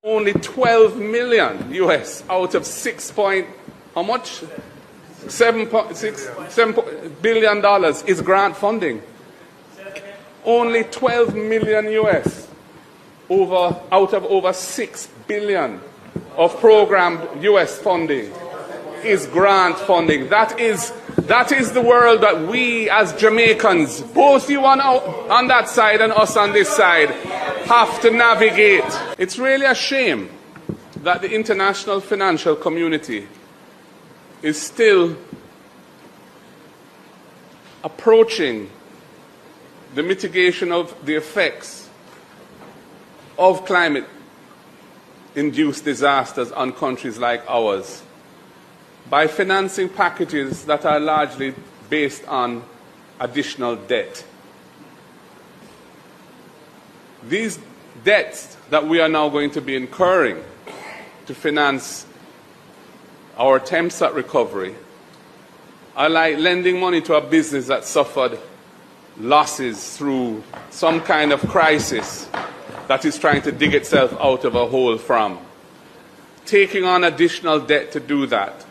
Only 12 million US out of how much? $7 billion is grant funding. Only 12 million US out of over 6 billion of programmed US funding is grant funding. That is the world that we as Jamaicans, both you on that side and us on this side, have to navigate. It's really a shame that the international financial community is still approaching the mitigation of the effects of climate-induced disasters on countries like ours by financing packages that are largely based on additional debt. These debts that we are now going to be incurring to finance our attempts at recovery are like lending money to a business that suffered losses through some kind of crisis that is trying to dig itself out of a hole from. Taking on additional debt to do that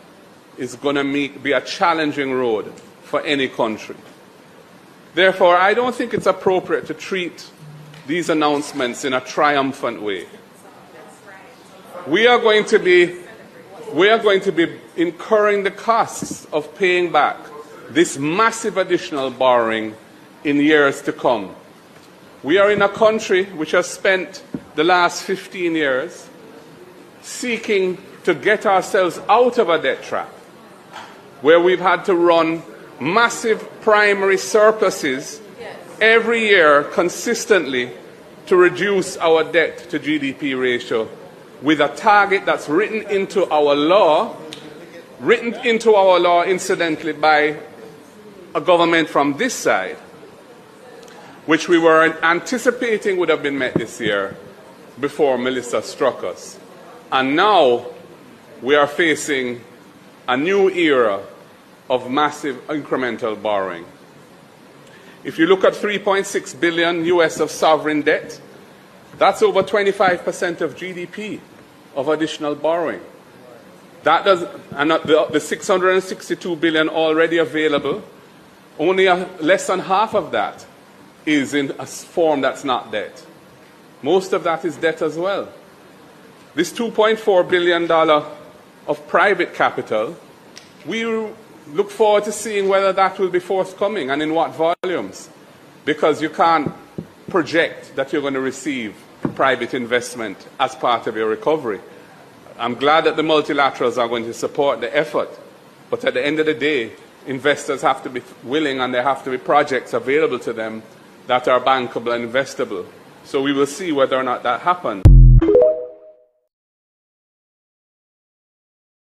is going to be a challenging road for any country. Therefore, I don't think it's appropriate to treat these announcements in a triumphant way. We are going to be incurring the costs of paying back this massive additional borrowing in years to come. We are in a country which has spent the last 15 years seeking to get ourselves out of a debt trap, where we've had to run massive primary surpluses every year consistently to reduce our debt to GDP ratio, with a target that's written into our law incidentally by a government from this side, which we were anticipating would have been met this year before Melissa struck us. And now we are facing a new era of massive incremental borrowing. If you look at 3.6 billion US of sovereign debt, that's over 25% of GDP of additional borrowing. That does, and the 662 billion already available, only less than half of that is in a form that's not debt. Most of that is debt as well. This $2.4 billion of private capital, we look forward to seeing whether that will be forthcoming and in what volumes, because you can't project that you're going to receive private investment as part of your recovery. I'm glad that the multilaterals are going to support the effort, but at the end of the day, investors have to be willing and there have to be projects available to them that are bankable and investable. So we will see whether or not that happens.